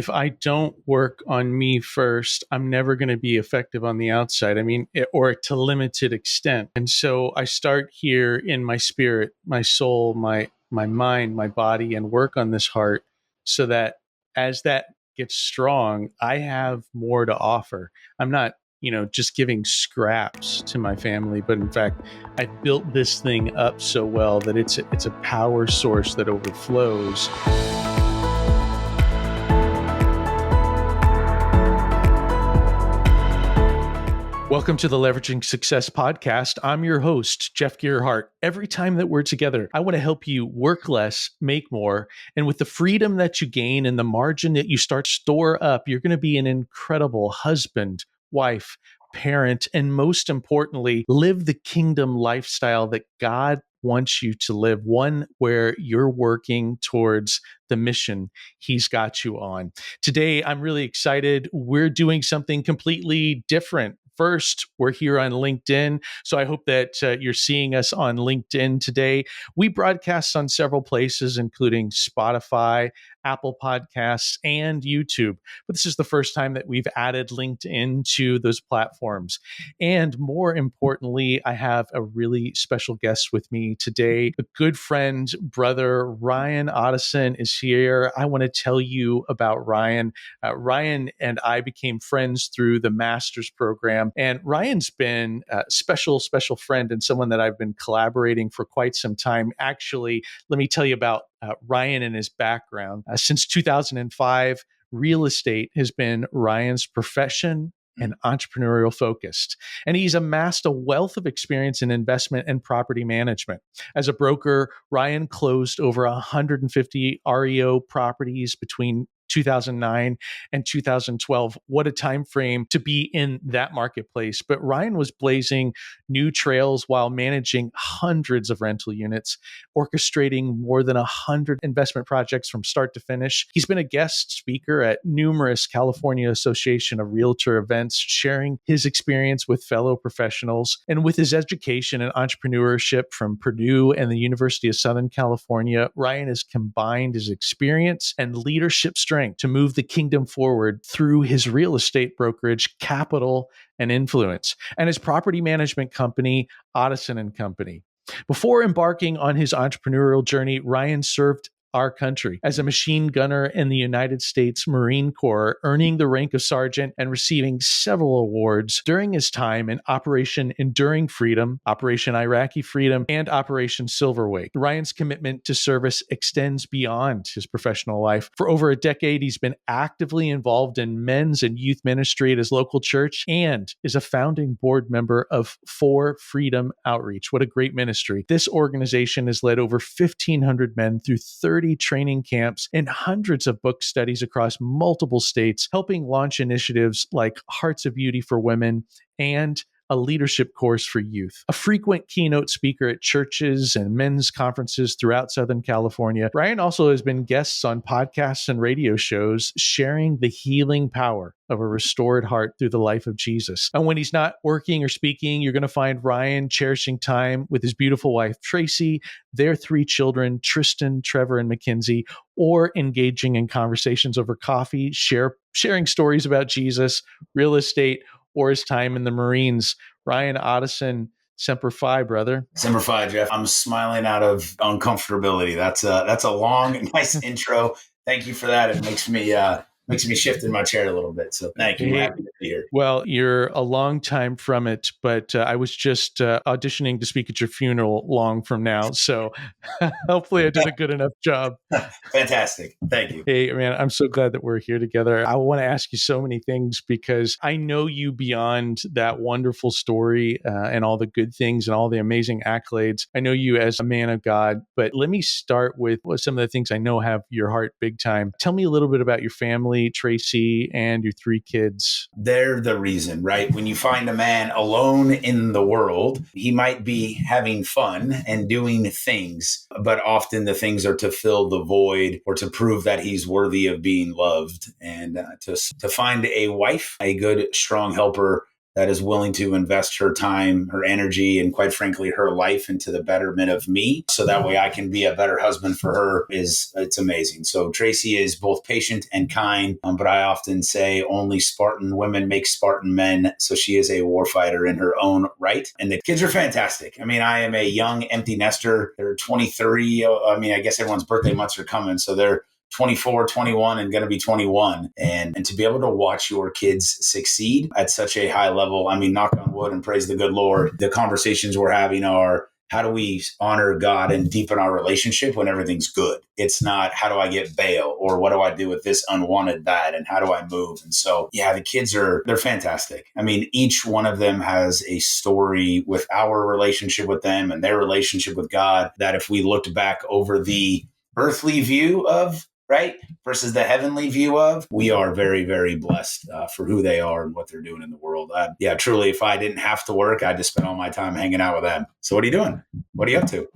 if I don't work on me first, I'm never going to be effective on the outside. Or to limited extent. And so I start here in my spirit, my soul, my mind, my body, and work on this heart so that as that gets strong, I have more to offer. I'm not, just giving scraps to my family, but in fact, I built this thing up so well that it's a power source that overflows. Welcome to the Leveraging Success podcast. I'm your host, Jeff Gerhardt. Every time that we're together, I want to help you work less, make more. And with the freedom that you gain and the margin that you start to store up, you're going to be an incredible husband, wife, parent, and most importantly, live the kingdom lifestyle that God wants you to live, one where you're working towards the mission He's got you on. Today, I'm really excited. We're doing something completely different. First, we're here on LinkedIn. So I hope that you're seeing us on LinkedIn today. We broadcast on several places, including Spotify, Apple Podcasts, and YouTube. But this is the first time that we've added LinkedIn to those platforms. And more importantly, I have a really special guest with me today. A good friend, brother, Ryan Ottosen is here. I want to tell you about Ryan. Ryan and I became friends through the master's program. And Ryan's been a special friend and someone that I've been collaborating for quite some time. Actually, let me tell you about Ryan and his background. Since 2005, real estate has been Ryan's profession and entrepreneurial focused. And he's amassed a wealth of experience in investment and property management. As a broker, Ryan closed over 150 REO properties between 2009 and 2012. What a time frame to be in that marketplace. But Ryan was blazing new trails while managing hundreds of rental units, orchestrating more than 100 investment projects from start to finish. He's been a guest speaker at numerous California Association of Realtor events, sharing his experience with fellow professionals. And with his education and entrepreneurship from Purdue and the University of Southern California, Ryan has combined his experience and leadership strength to move the kingdom forward through his real estate brokerage, capital, and influence, and his property management company, Ottosen and Company. Before embarking on his entrepreneurial journey, Ryan served our country as a machine gunner in the United States Marine Corps, earning the rank of sergeant and receiving several awards during his time in Operation Enduring Freedom, Operation Iraqi Freedom, and Operation Silverwake. Ryan's commitment to service extends beyond his professional life. For over a decade, he's been actively involved in men's and youth ministry at his local church and is a founding board member of For Freedom Outreach. What a great ministry. This organization has led over 1,500 men through 30 training camps and hundreds of book studies across multiple states, helping launch initiatives like Hearts of Beauty for Women and a leadership course for youth. A frequent keynote speaker at churches and men's conferences throughout Southern California, Ryan also has been guests on podcasts and radio shows, sharing the healing power of a restored heart through the life of Jesus. And when he's not working or speaking, you're going to find Ryan cherishing time with his beautiful wife, Tracy, their 3 children, Tristan, Trevor, and Mackenzie, or engaging in conversations over coffee, sharing stories about Jesus, real estate, or his time in the Marines. Ryan Ottosen, Semper Fi, brother. Semper Fi, Jeff. I'm smiling out of uncomfortability. That's a long, nice intro. Thank you for that. It makes me shift in my chair a little bit. So thank you. I'm happy to be here. Well, you're a long time from it, but I was just auditioning to speak at your funeral long from now. So hopefully I did a good enough job. Fantastic. Thank you. Hey, man, I'm so glad that we're here together. I want to ask you so many things because I know you beyond that wonderful story and all the good things and all the amazing accolades. I know you as a man of God, but let me start with some of the things I know have your heart big time. Tell me a little bit about your family, Tracy, and your 3 kids. They're the reason, right? When you find a man alone in the world, he might be having fun and doing things, but often the things are to fill the void or to prove that he's worthy of being loved. And to find a wife, a good, strong helper, that is willing to invest her time, her energy, and quite frankly, her life into the betterment of me. So that way I can be a better husband for her it's amazing. So Tracy is both patient and kind, but I often say only Spartan women make Spartan men. So she is a warfighter in her own right. And the kids are fantastic. I mean, I am a young empty nester. They're 23. I mean, I guess everyone's birthday months are coming. So they're 24, 21, and going to be 21. And to be able to watch your kids succeed at such a high level, I mean, knock on wood and praise the good Lord, the conversations we're having are, how do we honor God and deepen our relationship when everything's good? It's not, how do I get bail, or what do I do with this unwanted that, and how do I move? And so, yeah, the kids they're fantastic. I mean, each one of them has a story with our relationship with them and their relationship with God that if we looked back over the earthly view of, right, versus the heavenly view of, we are very, very blessed for who they are and what they're doing in the world. Yeah, truly, if I didn't have to work, I'd just spend all my time hanging out with them. So what are you doing? What are you up to?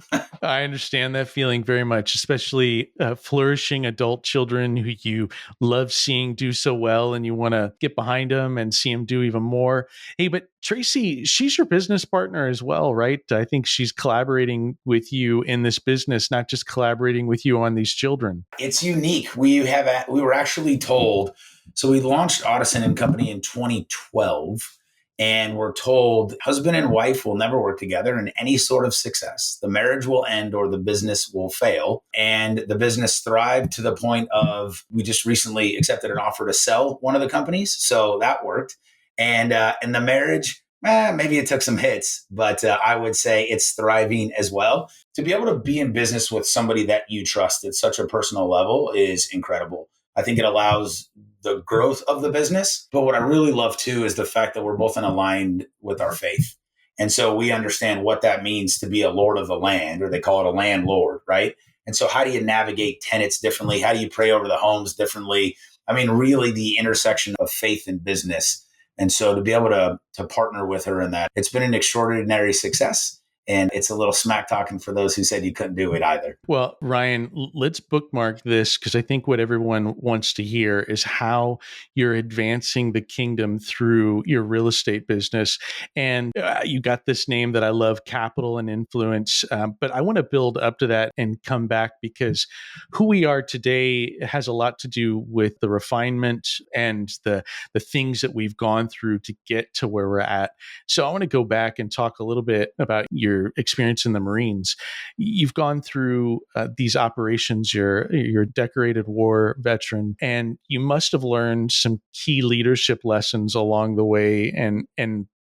I understand that feeling very much, especially flourishing adult children who you love seeing do so well and you want to get behind them and see them do even more. Hey, but Tracy, she's your business partner as well, right? I think she's collaborating with you in this business, not just collaborating with you on these children. It's unique. We were actually told, so we launched Ottosen and Company in 2012. And we're told husband and wife will never work together in any sort of success. The marriage will end or the business will fail. And the business thrived to the point of, we just recently accepted an offer to sell one of the companies. So that worked. And the marriage, maybe it took some hits, but I would say it's thriving as well. To be able to be in business with somebody that you trust at such a personal level is incredible. I think it allows the growth of the business. But what I really love too is the fact that we're both aligned with our faith. And so we understand what that means to be a lord of the land, or they call it a landlord, right? And so how do you navigate tenants differently? How do you pray over the homes differently? I mean, really the intersection of faith and business. And so to be able to partner with her in that, it's been an extraordinary success. And it's a little smack talking for those who said you couldn't do it either. Well, Ryan, let's bookmark this because I think what everyone wants to hear is how you're advancing the kingdom through your real estate business. And you got this name that I love, Capital and Influence. But I want to build up to that and come back because who we are today has a lot to do with the refinement and the things that we've gone through to get to where we're at. So I want to go back and talk a little bit about your experience in the Marines. You've gone through these operations. You're a decorated war veteran, and you must have learned some key leadership lessons along the way, and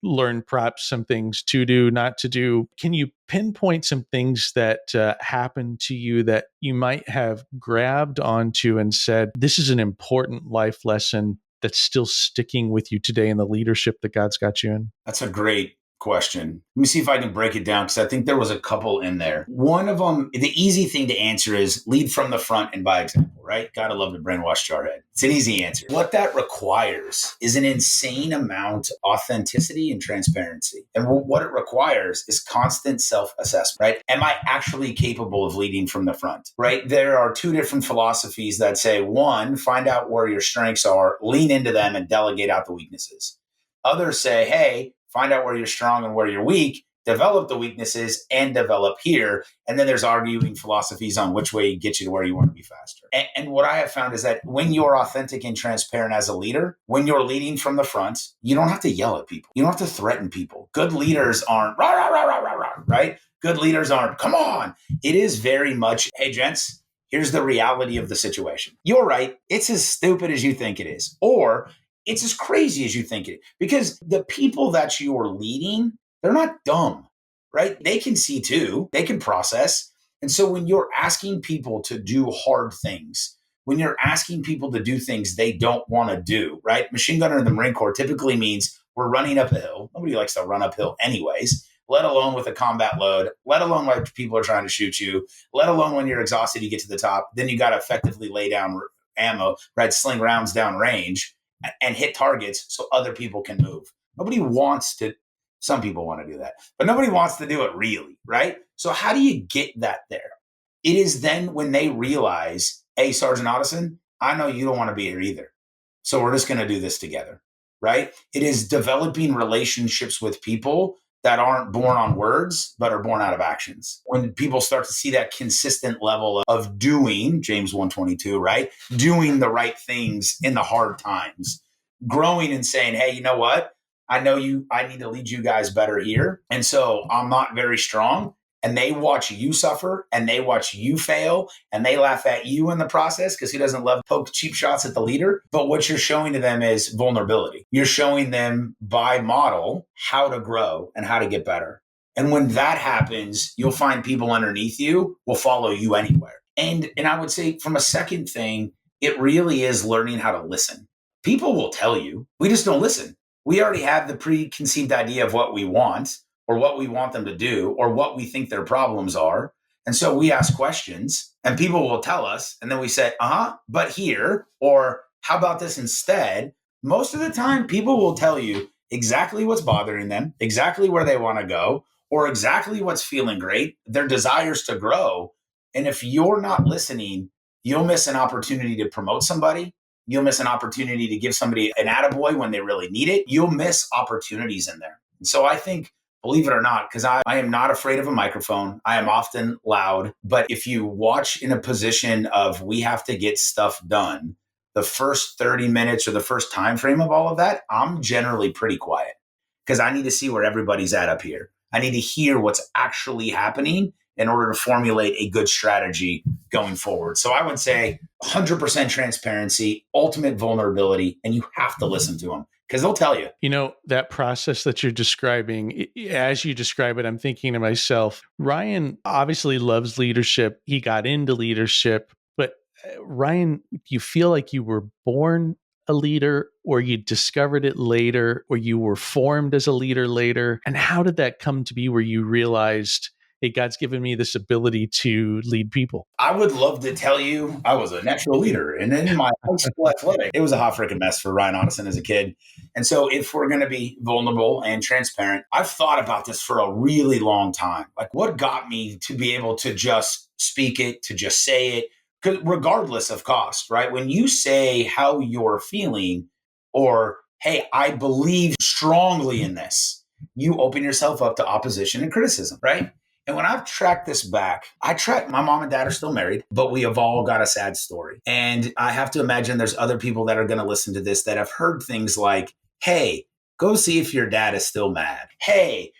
learn perhaps some things to do, not to do. Can you pinpoint some things that happened to you that you might have grabbed onto and said, this is an important life lesson that's still sticking with you today in the leadership that God's got you in? That's a great question. Let me see if I can break it down because I think there was a couple in there. One of them, the easy thing to answer is lead from the front and by example, right? Gotta love to brainwash Jarhead. It's an easy answer. What that requires is an insane amount of authenticity and transparency. And what it requires is constant self-assessment, right? Am I actually capable of leading from the front, right? There are two different philosophies that say, one, find out where your strengths are, lean into them and delegate out the weaknesses. Others say, hey, find out where you're strong and where you're weak, develop the weaknesses and develop here. And then there's arguing philosophies on which way gets you to where you want to be faster. And what I have found is that when you're authentic and transparent as a leader, when you're leading from the front, you don't have to yell at people. You don't have to threaten people. Good leaders aren't rah, rah, rah, rah, rah, rah, right? Good leaders aren't, come on. It is very much, hey, gents, here's the reality of the situation. You're right. It's as stupid as you think it is. Or it's as crazy as you think it is, because the people that you are leading, they're not dumb, right? They can see too, they can process. And so when you're asking people to do hard things, when you're asking people to do things they don't want to do, right? Machine gunner in the Marine Corps typically means we're running up a hill. Nobody likes to run uphill anyways, let alone with a combat load, let alone when people are trying to shoot you, let alone when you're exhausted, you get to the top. Then you got to effectively lay down ammo, right? Sling rounds down range and hit targets so other people can move. Nobody wants to, some people want to do that, but nobody wants to do it really, right? So how do you get that there? It is then when they realize, hey, Sergeant Ottosen, I know you don't want to be here either. So we're just going to do this together. right? It is developing relationships with people that aren't born on words, but are born out of actions. When people start to see that consistent level of doing, James 1:22, right? Doing the right things in the hard times, growing and saying, hey, you know what? I need to lead you guys better here. And so I'm not very strong. And they watch you suffer and they watch you fail and they laugh at you in the process because who doesn't love poke cheap shots at the leader? But what you're showing to them is vulnerability. You're showing them by model how to grow and how to get better. And when that happens, you'll find people underneath you will follow you anywhere. And I would say from a second thing, it really is learning how to listen. People will tell you, we just don't listen. We already have the preconceived idea of what we want or what we want them to do or what we think their problems are. And so we ask questions and people will tell us. And then we say, but here, or how about this instead? Most of the time, people will tell you exactly what's bothering them, exactly where they want to go, or exactly what's feeling great, their desires to grow. And if you're not listening, you'll miss an opportunity to promote somebody. You'll miss an opportunity to give somebody an attaboy when they really need it. You'll miss opportunities in there. And so I think, believe it or not, because I am not afraid of a microphone. I am often loud. But if you watch in a position of we have to get stuff done, the first 30 minutes or the first time frame of all of that, I'm generally pretty quiet because I need to see where everybody's at up here. I need to hear what's actually happening in order to formulate a good strategy going forward. So I would say 100% transparency, ultimate vulnerability, and you have to listen to them because they'll tell you. You know, that process that you're describing, as you describe it, I'm thinking to myself, Ryan obviously loves leadership. He got into leadership, but Ryan, do you feel like you were born a leader or you discovered it later or you were formed as a leader later? And how did that come to be where you realized, hey, God's given me this ability to lead people? I would love to tell you I was a natural leader. And in my high school athletic, it was a hot freaking mess for Ryan Ottosen as a kid. And so if we're going to be vulnerable and transparent, I've thought about this for a really long time. Like what got me to be able to just speak it, to just say it, regardless of cost, right? When you say how you're feeling or, hey, I believe strongly in this, you open yourself up to opposition and criticism, right? And when I've tracked this back, my mom and dad are still married, but we have all got a sad story. And I have to imagine there's other people that are going to listen to this that have heard things like, hey, go see if your dad is still mad. Hey,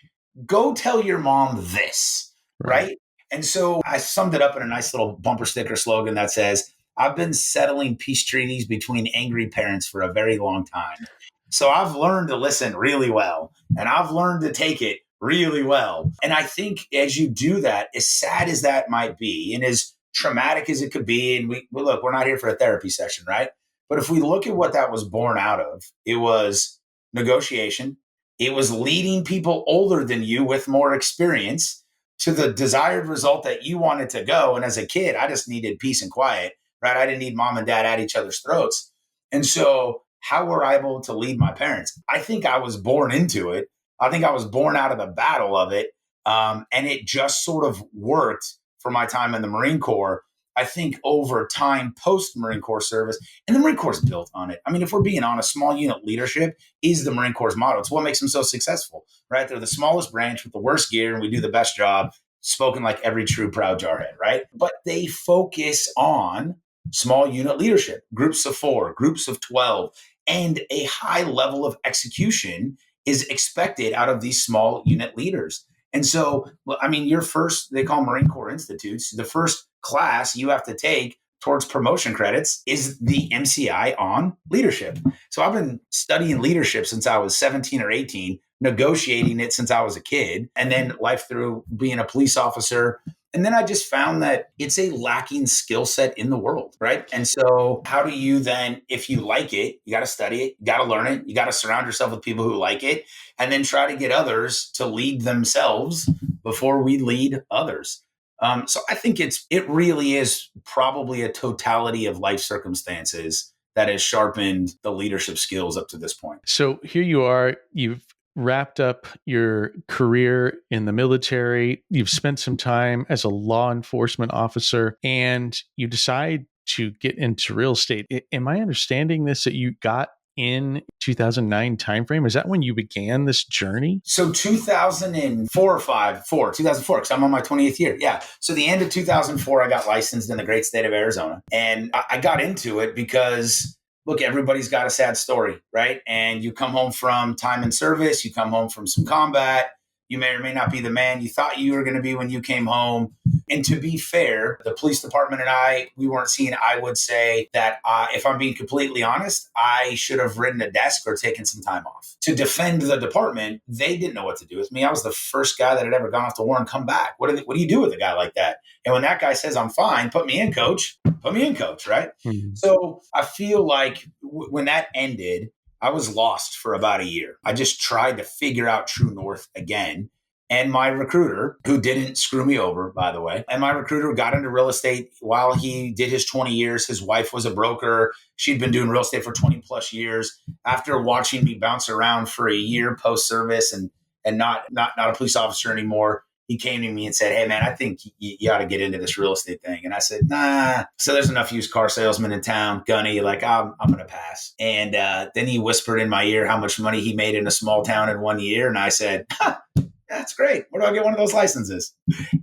go tell your mom this, right? And so I summed it up in a nice little bumper sticker slogan that says, I've been settling peace treaties between angry parents for a very long time. So I've learned to listen really well, and I've learned to take it really well. And I think as you do that, as sad as that might be, and as traumatic as it could be, and look, we're not here for a therapy session, right? But if we look at what that was born out of, it was negotiation. It was leading people older than you with more experience to the desired result that you wanted to go. And as a kid, I just needed peace and quiet, right? I didn't need mom and dad at each other's throats. And so how were I able to lead my parents? I think I was born into it. I think I was born out of the battle of it. And it just sort of worked for my time in the Marine Corps. I think over time, post Marine Corps service, and the Marine Corps is built on it. I mean, if we're being honest, small unit leadership is the Marine Corps' motto. It's what makes them so successful, right? They're the smallest branch with the worst gear, and we do the best job, spoken like every true proud jarhead, right? But they focus on small unit leadership, groups of 4, groups of 12, and a high level of execution is expected out of these small unit leaders. And so, I mean, they call Marine Corps Institutes, the first class you have to take towards promotion credits is the MCI on leadership. So I've been studying leadership since I was 17 or 18, negotiating it since I was a kid, and then life through being a police officer. And then I just found that it's a lacking skill set in the world, right? And so how do you then, if you like it, you got to study it, you got to learn it, you got to surround yourself with people who like it, and then try to get others to lead themselves before we lead others. So I think it really is probably a totality of life circumstances that has sharpened the leadership skills up to this point. So here you are, you've wrapped up your career in the military, you've spent some time as a law enforcement officer, and you decide to get into real estate. Am I understanding this, that you got in 2009 timeframe? Is that when you began this journey? So 2004 or 2004, because I'm on my 20th year. Yeah. So the end of 2004, I got licensed in the great state of Arizona. And I got into it because, look, everybody's got a sad story, right? And you come home from time in service, you come home from some combat, you may or may not be the man you thought you were going to be when you came home. And to be fair, the police department and we weren't seeing, I would say that if I'm being completely honest, I should have ridden a desk or taken some time off. To defend the department, they didn't know what to do with me. I was the first guy that had ever gone off the war and come back. What do you do with a guy like that? And when that guy says, I'm fine, put me in, coach, right? Mm-hmm. So I feel like when that ended, I was lost for about a year. I just tried to figure out true north again. And my recruiter, who didn't screw me over, by the way, and my recruiter got into real estate while he did his 20 years. His wife was a broker. She'd been doing real estate for 20 plus years. After watching me bounce around for a year post-service and not a police officer anymore, he came to me and said, hey, man, I think you ought to get into this real estate thing. And I said, nah. So there's enough used car salesmen in town, gunny, like I'm going to pass. And then he whispered in my ear how much money he made in a small town in 1 year. And I said, that's great. Where do I get one of those licenses?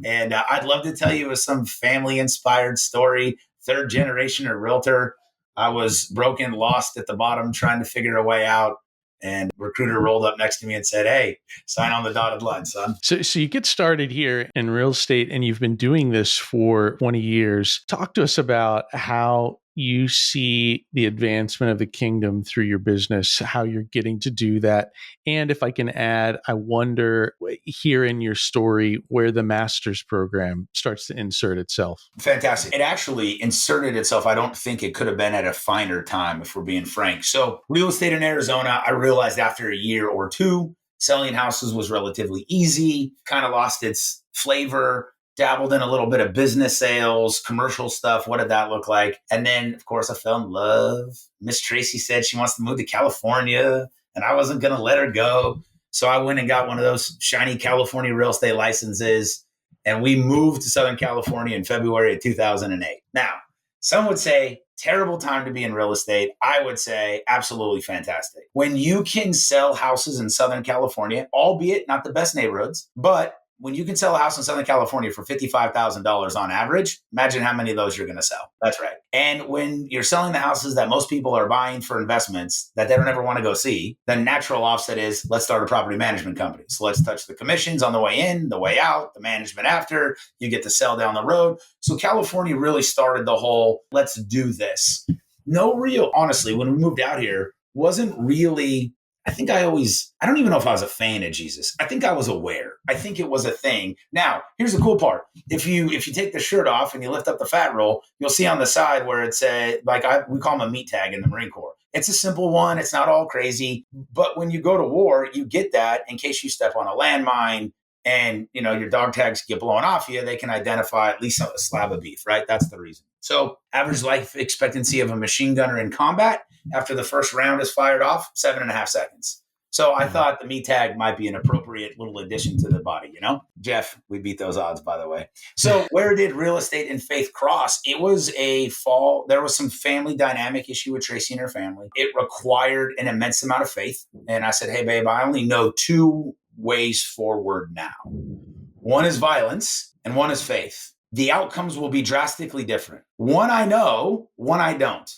And I'd love to tell you some family inspired story, third generation or realtor. I was broken, lost at the bottom, trying to figure a way out. And recruiter rolled up next to me and said, hey, sign on the dotted line, son. So you get started here in real estate and you've been doing this for 20 years. Talk to us about how you see the advancement of the kingdom through your business, how you're getting to do that. And if I can add, I wonder here in your story where the master's program starts to insert itself. Fantastic. It actually inserted itself. I don't think it could have been at a finer time, if we're being frank. So real estate in Arizona, I realized after a year or two, selling houses was relatively easy, kind of lost its flavor. Dabbled in a little bit of business sales, commercial stuff. What did that look like? And then, of course, I fell in love. Miss Tracy said she wants to move to California, and I wasn't going to let her go. So I went and got one of those shiny California real estate licenses, and we moved to Southern California in February of 2008. Now, some would say terrible time to be in real estate. I would say absolutely fantastic. When you can sell houses in Southern California, albeit not the best neighborhoods, but when you can sell a house in Southern California for $55,000 on average, imagine how many of those you're going to sell. That's right. And when you're selling the houses that most people are buying for investments that they don't ever want to go see, the natural offset is let's start a property management company. So let's touch the commissions on the way in, the way out, the management after, you get to sell down the road. So California really started the whole, let's do this. Honestly, when we moved out here, wasn't really, I don't even know if I was a fan of Jesus. I think I was aware. I think it was a thing. Now, here's the cool part. If you take the shirt off and you lift up the fat roll, you'll see on the side where it said, we call them a meat tag in the Marine Corps. It's a simple one. It's not all crazy. But when you go to war, you get that in case you step on a landmine and, your dog tags get blown off you, they can identify at least a slab of beef, right? That's the reason. So average life expectancy of a machine gunner in combat after the first round is fired off, 7.5 seconds. So I thought the meat tag might be an appropriate little addition to the body, Jeff, we beat those odds, by the way. So where did real estate and faith cross? It was a fall. There was some family dynamic issue with Tracy and her family. It required an immense amount of faith. And I said, hey, babe, I only know two ways forward now. One is violence and one is faith. The outcomes will be drastically different. One I know, one I don't.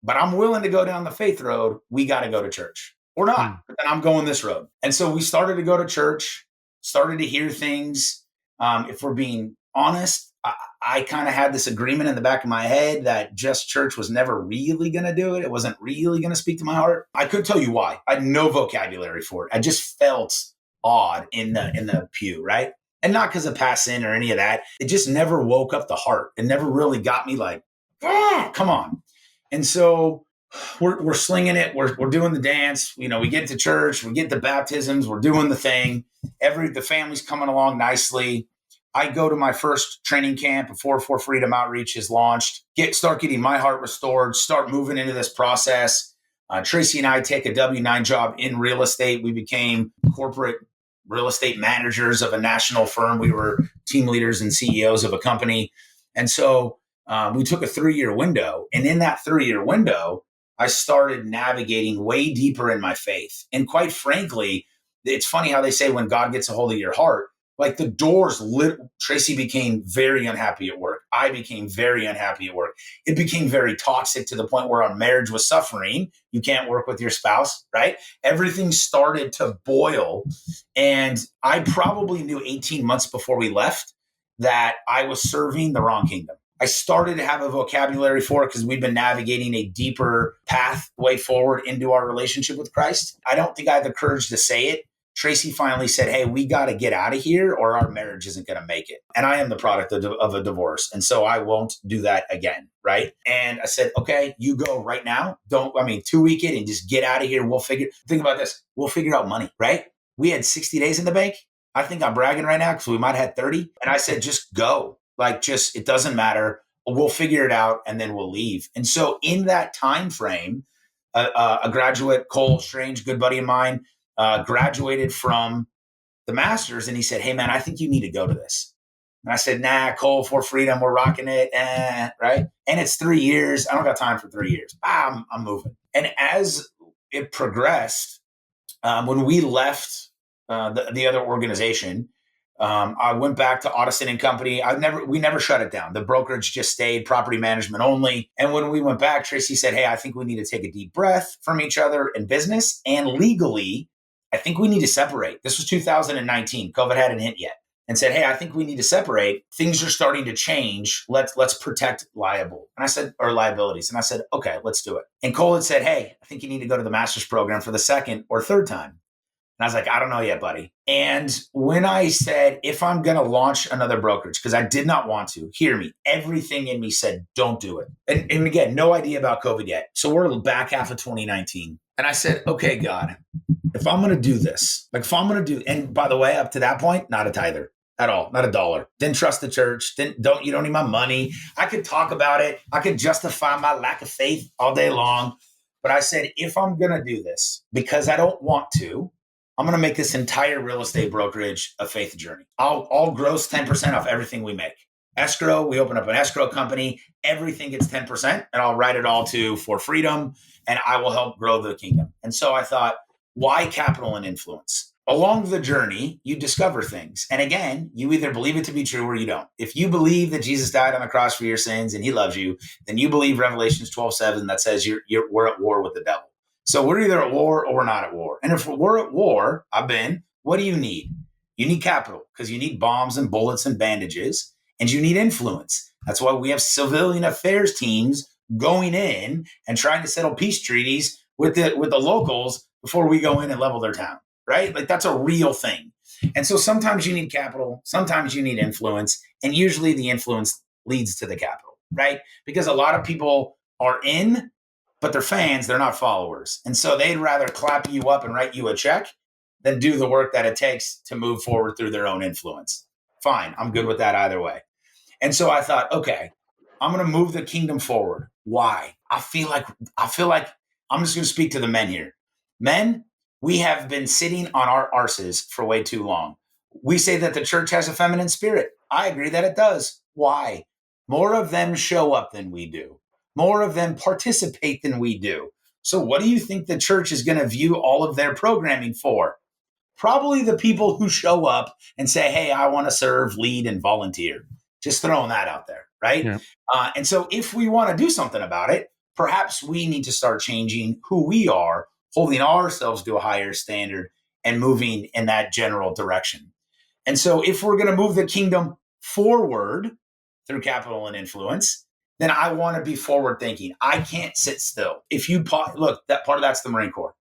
But I'm willing to go down the faith road. We got to go to church. Or not, but then I'm going this road. And so we started to go to church, started to hear things. If we're being honest, I kind of had this agreement in the back of my head that just church was never really going to do it. It wasn't really going to speak to my heart. I could tell you why. I had no vocabulary for it. I just felt odd in the pew, right? And not because of past sin or any of that. It just never woke up the heart. It never really got me like, come on. And so we're slinging it. We're doing the dance. We get to church. We get the baptisms. We're doing the thing. The family's coming along nicely. I go to my first training camp before For Freedom Outreach is launched. Start getting my heart restored. Start moving into this process. Tracy and I take a W-9 job in real estate. We became corporate real estate managers of a national firm. We were team leaders and CEOs of a company. And so we took a 3-year window. And in that 3-year window, I started navigating way deeper in my faith. And quite frankly, it's funny how they say when God gets a hold of your heart, like the doors lit. Tracy became very unhappy at work. I became very unhappy at work. It became very toxic to the point where our marriage was suffering. You can't work with your spouse, right? Everything started to boil. And I probably knew 18 months before we left that I was serving the wrong kingdom. I started to have a vocabulary for it because we've been navigating a deeper pathway forward into our relationship with Christ. I don't think I had the courage to say it. Tracy finally said, hey, we got to get out of here or our marriage isn't going to make it. And I am the product of a divorce. And so I won't do that again. Right. And I said, okay, you go right now. 2-week it and just get out of here. Think about this. We'll figure out money. Right. We had 60 days in the bank. I think I'm bragging right now because we might have had 30. And I said, just go. It doesn't matter. We'll figure it out and then we'll leave. And so in that time frame, a graduate, Cole Strange, good buddy of mine, graduated from the master's and he said, hey man, I think you need to go to this. And I said, nah, Cole, for freedom, we're rocking it. Right. And it's 3 years. I don't got time for 3 years. I'm moving. And as it progressed, when we left the other organization, I went back to Ottosen and Company. We never shut it down. The brokerage just stayed, property management only. And when we went back, Tracy said, hey, I think we need to take a deep breath from each other in business and legally. I think we need to separate. This was 2019. COVID hadn't hit yet. And said, hey, I think we need to separate. Things are starting to change. Let's protect liabilities. And I said, okay, let's do it. And Cole had said, hey, I think you need to go to the master's program for the second or third time. And I was like, I don't know yet, buddy. And when I said, if I'm going to launch another brokerage, because I did not want to, hear me, everything in me said, don't do it. And again, no idea about COVID yet. So we're back half of 2019. And I said, okay, God, if I'm going to do this, and by the way, up to that point, not a tither at all, not a dollar. Didn't trust the church. You don't need my money. I could talk about it. I could justify my lack of faith all day long. But I said, if I'm going to do this, because I don't want to, I'm going to make this entire real estate brokerage a faith journey. I'll gross 10% off everything we make. Escrow, we open up an escrow company. Everything gets 10%, and I'll write it all to For Freedom, and I will help grow the kingdom. And so I thought, why capital and influence? Along the journey, you discover things. And again, you either believe it to be true or you don't. If you believe that Jesus died on the cross for your sins and he loves you, then you believe Revelations 12:7 that says we're at war with the devil. So we're either at war or we're not at war. And if we're at war, what do you need? You need capital because you need bombs and bullets and bandages, and you need influence. That's why we have civilian affairs teams going in and trying to settle peace treaties with the locals before we go in and level their town, right? Like that's a real thing. And so sometimes you need capital, sometimes you need influence, and usually the influence leads to the capital, right? Because a lot of people are in, but they're fans, they're not followers. And so they'd rather clap you up and write you a check than do the work that it takes to move forward through their own influence. Fine, I'm good with that either way. And so I thought, okay, I'm going to move the kingdom forward. Why? I feel like I'm just going to speak to the men here. Men, we have been sitting on our arses for way too long. We say that the church has a feminine spirit. I agree that it does. Why? More of them show up than we do. More of them participate than we do. So what do you think the church is going to view all of their programming for? Probably the people who show up and say, hey, I want to serve, lead, and volunteer. Just throwing that out there, right? Yeah. And so if we want to do something about it, perhaps we need to start changing who we are, holding ourselves to a higher standard and moving in that general direction. And so if we're going to move the kingdom forward through capital and influence, then I want to be forward thinking. I can't sit still. If you look, that part of that's the Marine Corps.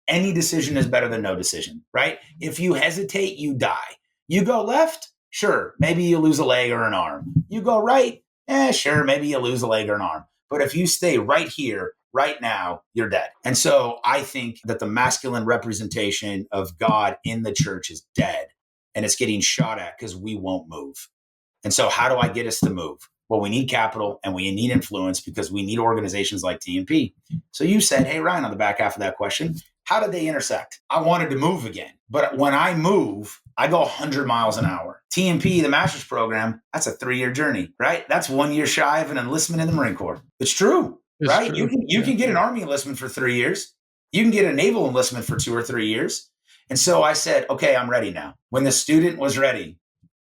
Any decision is better than no decision, right? If you hesitate, you die. You go left, sure, maybe you lose a leg or an arm. You go right, sure, maybe you lose a leg or an arm. But if you stay right here, right now, you're dead. And so I think that the masculine representation of God in the church is dead, and it's getting shot at because we won't move. And so how do I get us to move? Well, we need capital and we need influence because we need organizations like TMP. So you said, hey, Ryan, on the back half of that question, how did they intersect? I wanted to move again. But when I move, I go 100 miles an hour. TMP, the master's program, that's a 3-year journey, right? That's 1 year shy of an enlistment in the Marine Corps. It's true. It's right? You true. can you Yeah. can get an Army enlistment for 3 years. You can get a naval enlistment for 2 or 3 years. And so I said, okay, I'm ready now. When the student was ready,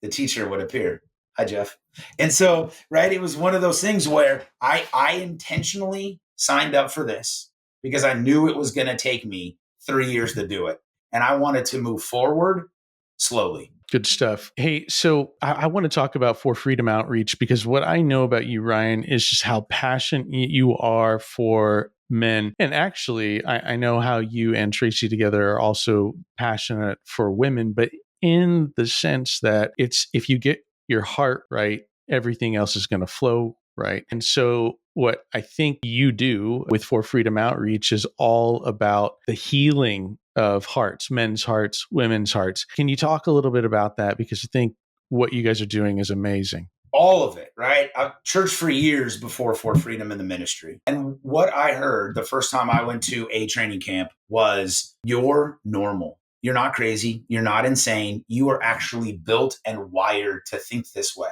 the teacher would appear. Hi, Jeff. And so, right, it was one of those things where I intentionally signed up for this because I knew it was going to take me 3 years to do it. And I wanted to move forward slowly. Good stuff. Hey, so I want to talk about For Freedom Outreach because what I know about you, Ryan, is just how passionate you are for men. And actually, I know how you and Tracy together are also passionate for women, but in the sense that it's if you get your heart right, everything else is going to flow right. And so, what I think you do with For Freedom Outreach is all about the healing of hearts, men's hearts, women's hearts. Can you talk a little bit about that? Because I think what you guys are doing is amazing. All of it, right? I've church for years before For Freedom in the ministry. And what I heard the first time I went to a training camp was you're normal. You're not crazy. You're not insane. You are actually built and wired to think this way.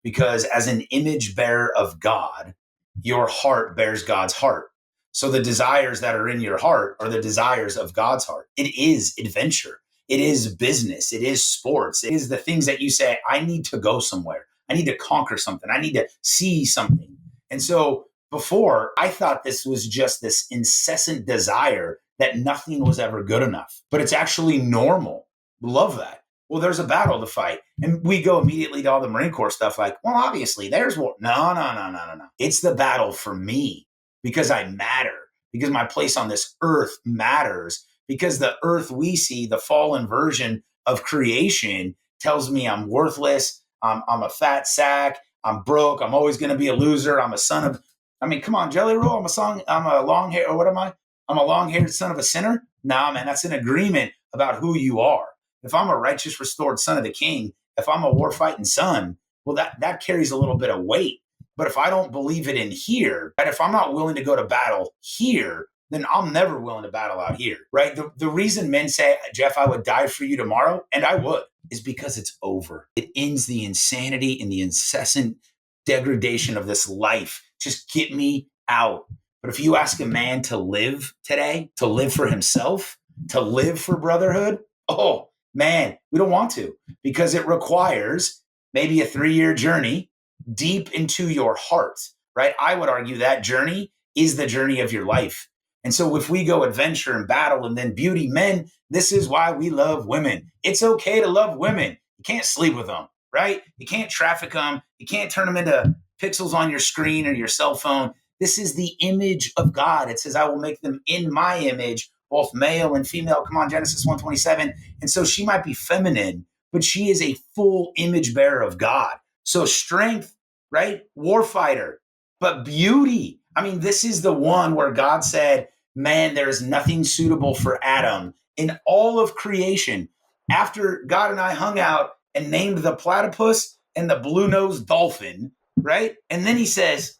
Because as an image bearer of God, your heart bears God's heart. So the desires that are in your heart are the desires of God's heart. It is adventure. It is business. It is sports. It is the things that you say, I need to go somewhere. I need to conquer something. I need to see something. And so before, I thought this was just this incessant desire that nothing was ever good enough, but it's actually normal. Love that. Well, there's a battle to fight. And we go immediately to all the Marine Corps stuff like, well, obviously there's war. No. It's the battle for me because I matter, because my place on this earth matters, because the earth we see, the fallen version of creation, tells me I'm worthless. I'm a fat sack. I'm broke. I'm always going to be a loser. I'm a son of, I mean, come on, Jelly Roll. I'm a long hair, or what am I? I'm a long haired son of a sinner. Nah, man, that's an agreement about who you are. If I'm a righteous, restored son of the king, if I'm a war fighting son, well, that carries a little bit of weight. But if I don't believe it in here, and if I'm not willing to go to battle here, then I'm never willing to battle out here, right? The reason men say, Jeff, I would die for you tomorrow, and I would, is because it's over. It ends the insanity and the incessant degradation of this life. Just get me out. But if you ask a man to live today, to live for himself, to live for brotherhood, oh man, we don't want to, because it requires maybe a 3-year journey deep into your heart, right? I would argue that journey is the journey of your life. And so if we go adventure and battle and then beauty, men, this is why we love women. It's okay to love women. You can't sleep with them, right? You can't traffic them. You can't turn them into pixels on your screen or your cell phone. This is the image of God. It says, I will make them in my image, both male and female. Come on, Genesis 1:27. And so she might be feminine, but she is a full image bearer of God. So strength, right? Warfighter, but beauty. I mean, this is the one where God said, man, there is nothing suitable for Adam in all of creation. After God and I hung out and named the platypus and the blue-nosed dolphin, right? And then he says,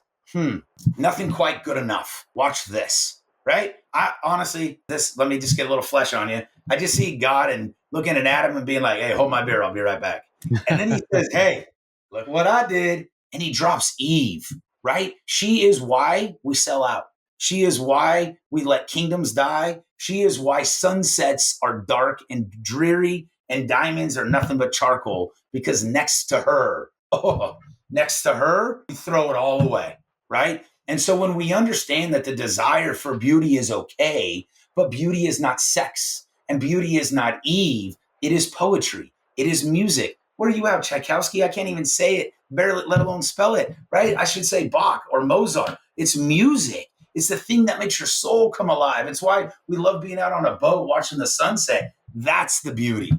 nothing quite good enough. Watch this, right? I honestly, let me just get a little flesh on you. I just see God and looking at Adam and being like, hey, hold my beer. I'll be right back. And then he says, hey, look what I did. And he drops Eve, right? She is why we sell out. She is why we let kingdoms die. She is why sunsets are dark and dreary and diamonds are nothing but charcoal, because next to her, we throw it all away, right? And so when we understand that the desire for beauty is okay, but beauty is not sex and beauty is not Eve, it is poetry. It is music. Where are you at, Tchaikovsky? I can't even say it, barely, let alone spell it, right? I should say Bach or Mozart. It's music. It's the thing that makes your soul come alive. It's why we love being out on a boat watching the sunset. That's the beauty.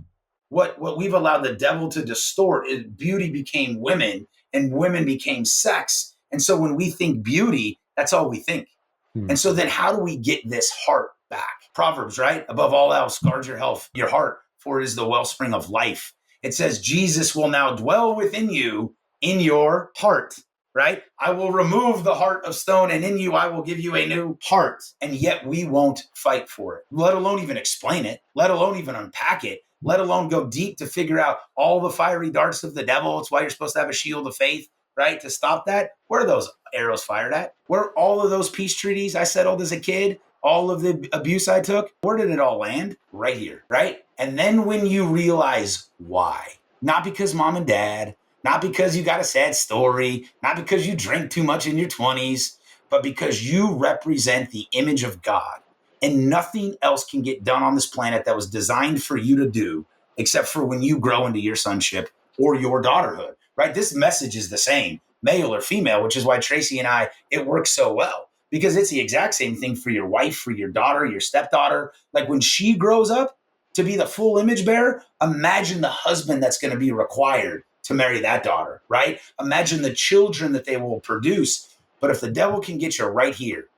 What we've allowed the devil to distort is beauty became women and women became sex. And so when we think beauty, that's all we think. And so then how do we get this heart back? Proverbs, right? Above all else, guard your health, your heart, for it is the wellspring of life. It says Jesus will now dwell within you in your heart, right? I will remove the heart of stone, and in you I will give you a new heart. And yet we won't fight for it, let alone even explain it, let alone even unpack it, let alone go deep to figure out all the fiery darts of the devil. It's why you're supposed to have a shield of faith. right, to stop that, where are those arrows fired at? Where all of those peace treaties I settled as a kid, all of the abuse I took, where did it all land? Right here, right? And then when you realize why, not because mom and dad, not because you got a sad story, not because you drink too much in your 20s, but because you represent the image of God. And nothing else can get done on this planet that was designed for you to do, except for when you grow into your sonship or your daughterhood, right? This message is the same, male or female, which is why Tracy and I, it works so well, because it's the exact same thing for your wife, for your daughter, your stepdaughter. Like when she grows up to be the full image bearer, imagine the husband that's going to be required to marry that daughter, right? Imagine the children that they will produce. But if the devil can get you right here,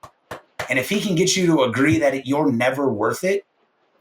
and if he can get you to agree that you're never worth it,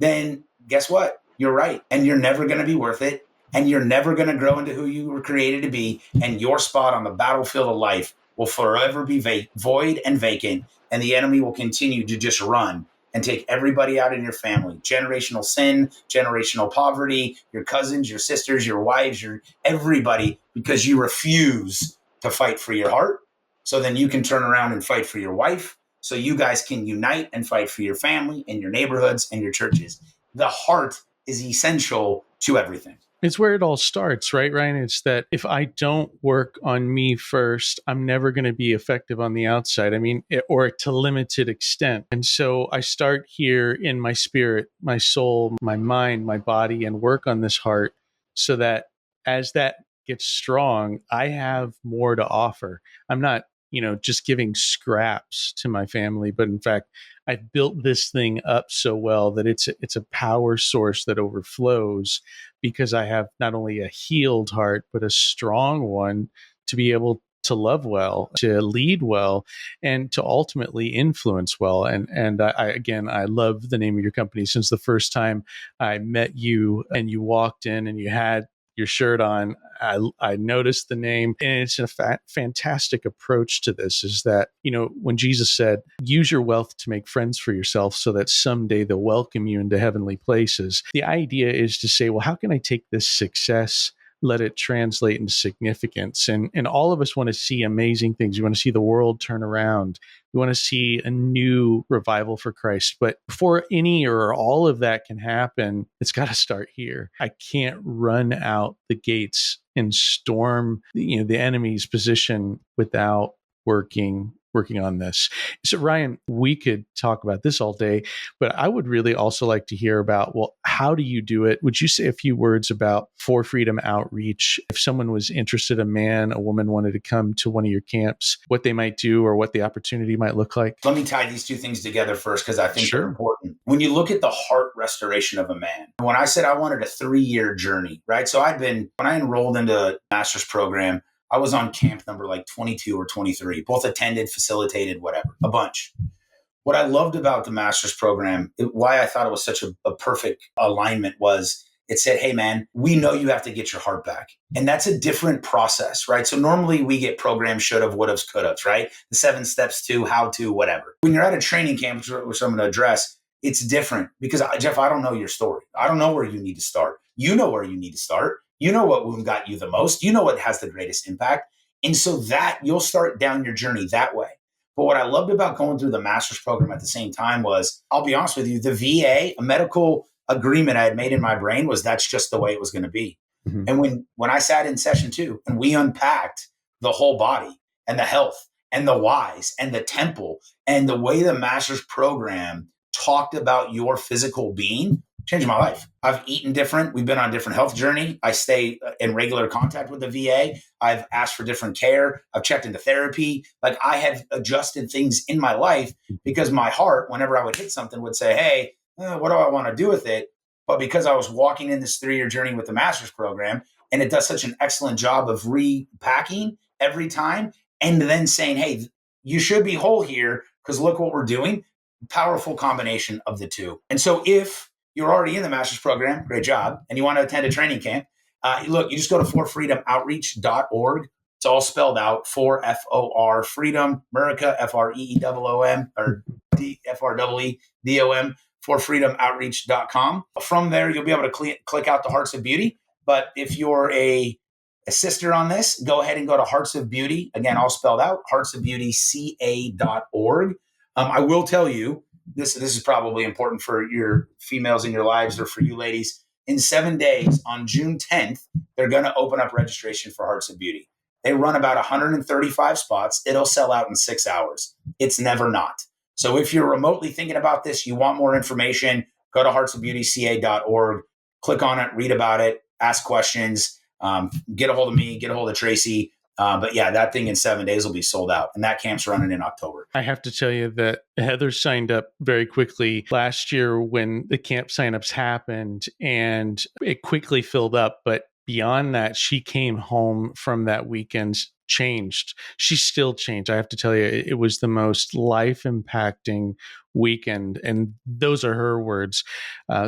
then guess what? You're right. And you're never going to be worth it. And you're never going to grow into who you were created to be. And your spot on the battlefield of life will forever be void and vacant. And the enemy will continue to just run and take everybody out in your family. Generational sin, generational poverty, your cousins, your sisters, your wives, your everybody, because you refuse to fight for your heart. So then you can turn around and fight for your wife. So you guys can unite and fight for your family and your neighborhoods and your churches. The heart is essential to everything. It's where it all starts, right, Ryan? It's that if I don't work on me first, I'm never going to be effective on the outside. I mean, or to limited extent. And so I start here in my spirit, my soul, my mind, my body, and work on this heart so that as that gets strong, I have more to offer. I'm not, just giving scraps to my family, but in fact, I've built this thing up so well that it's a power source that overflows because I have not only a healed heart, but a strong one to be able to love well, to lead well, and to ultimately influence well. And I love the name of your company. Since the first time I met you and you walked in and you had your shirt on, I noticed the name, and it's a fantastic approach to this. Is that, when Jesus said, use your wealth to make friends for yourself so that someday they'll welcome you into heavenly places. The idea is to say, well, how can I take this success, let it translate into significance? And all of us want to see amazing things. We want to see the world turn around. We want to see a new revival for Christ. But before any or all of that can happen, it's got to start here. I can't run out the gates and storm, the enemy's position without working on this. So Ryan, we could talk about this all day, but I would really also like to hear about, well, how do you do it? Would you say a few words about For Freedom Outreach? If someone was interested, a man, a woman wanted to come to one of your camps, what they might do or what the opportunity might look like? Let me tie these two things together first, because I think Sure. they're important. When you look at the heart restoration of a man, when I said I wanted a 3-year journey, right? So when I enrolled into a master's program, I was on camp number like 22 or 23, both attended, facilitated, whatever, a bunch. What I loved about the master's program, why I thought it was such a perfect alignment, was it said, hey, man, we know you have to get your heart back. And that's a different process, right? So normally we get programs, should have, would have, could have, right? The 7 steps to how to, whatever. When you're at a training camp, which I'm going to address, it's different because, Jeff, I don't know your story. I don't know where you need to start. You know where you need to start. You know what wound got you the most. You know what has the greatest impact. And so that you'll start down your journey that way. But what I loved about going through the master's program at the same time was, I'll be honest with you, the VA, a medical agreement I had made in my brain was that's just the way it was going to be. Mm-hmm. And when I sat in session 2 and we unpacked the whole body and the health and the whys and the temple and the way the master's program talked about your physical being, changed my life. I've eaten different. We've been on a different health journey. I stay in regular contact with the VA. I've asked for different care. I've checked into therapy. Like I have adjusted things in my life because my heart, whenever I would hit something, would say, hey, what do I want to do with it? But because I was walking in this 3-year journey with the master's program, and it does such an excellent job of repacking every time and then saying, hey, you should be whole here because look what we're doing. Powerful combination of the two. And so if you're already in the master's program, great job, and you want to attend a training camp, look, you just go to forfreedomoutreach.org. It's all spelled out, for F-O-R, freedom, America, F-R-E-E-O-M, or F-R-E-E-D-O-M, forfreedomoutreach.com. From there, you'll be able to click out the Hearts of Beauty. But if you're a assist her on this, go ahead and go to Hearts of Beauty. Again, all spelled out, heartsofbeautyca.org. I will tell you, this is probably important for your females in your lives or for you ladies. In 7 days, on June 10th, they're going to open up registration for Hearts of Beauty. They run about 135 spots. It'll sell out in 6 hours. It's never not. So if you're remotely thinking about this, you want more information, go to heartsofbeautyca.org, click on it, read about it, ask questions, get a hold of me, get a hold of Tracy. But yeah, that thing in 7 days will be sold out. And that camp's running in October. I have to tell you that Heather signed up very quickly last year when the camp signups happened, and it quickly filled up. But beyond that, she came home from that weekend changed. She still changed. I have to tell you, it was the most life impacting weekend. And those are her words.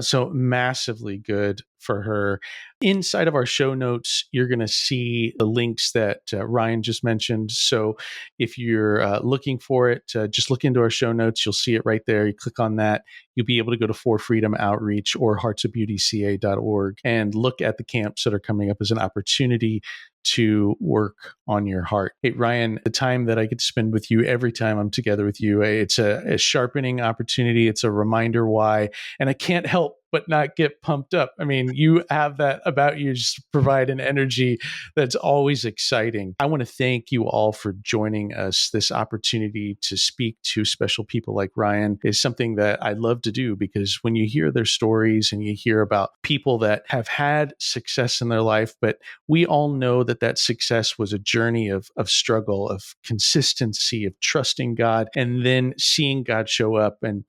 So massively good for her. Inside of our show notes, you're going to see the links that Ryan just mentioned. So if you're looking for it, just look into our show notes. You'll see it right there. You click on that. You'll be able to go to For Freedom Outreach or heartsofbeautyca.org and look at the camps that are coming up as an opportunity to work on your heart. Hey, Ryan, the time that I get to spend with you every time I'm together with you, it's a sharpening opportunity. It's a reminder why, and I can't help but not get pumped up. I mean, you have that about you, just provide an energy that's always exciting. I want to thank you all for joining us. This opportunity to speak to special people like Ryan is something that I love to do, because when you hear their stories and you hear about people that have had success in their life, but we all know that success was a journey of struggle, of consistency, of trusting God, and then seeing God show up. And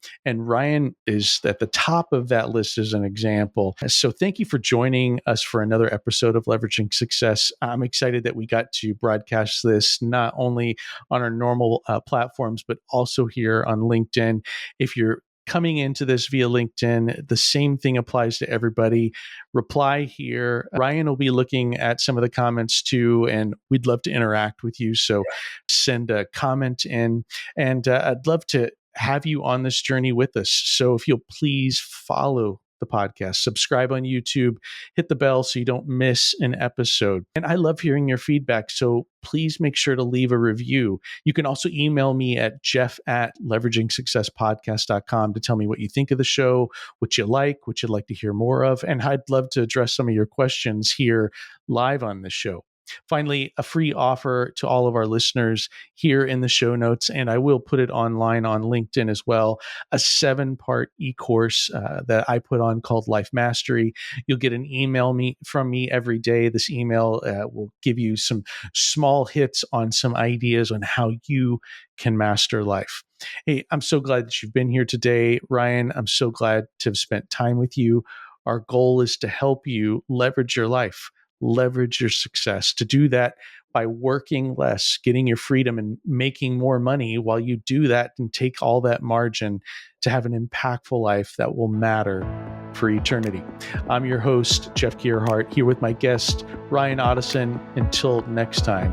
Ryan is at the top of that list as an example. So thank you for joining us for another episode of Leveraging Success. I'm excited that we got to broadcast this not only on our normal platforms, but also here on LinkedIn. If you're coming into this via LinkedIn, the same thing applies to everybody. Reply here. Ryan will be looking at some of the comments too, and we'd love to interact with you. So send a comment in, and I'd love to have you on this journey with us. So if you'll please follow the podcast, subscribe on YouTube, hit the bell so you don't miss an episode. And I love hearing your feedback, so please make sure to leave a review. You can also email me at jeff@leveragingsuccesspodcast.com to tell me what you think of the show, what you'd like to hear more of, and I'd love to address some of your questions here live on the show. Finally, a free offer to all of our listeners here in the show notes, and I will put it online on LinkedIn as well, a 7-part e-course that I put on called Life Mastery. You'll get an email from me every day. This email will give you some small hits on some ideas on how you can master life. Hey, I'm so glad that you've been here today, Ryan. I'm so glad to have spent time with you. Our goal is to help you leverage your life, leverage your success, to do that by working less, getting your freedom, and making more money while you do that, and take all that margin to have an impactful life that will matter for eternity. I'm your host, Jeff Gerhardt, here with my guest, Ryan Ottosen. Until next time,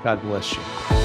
God bless you.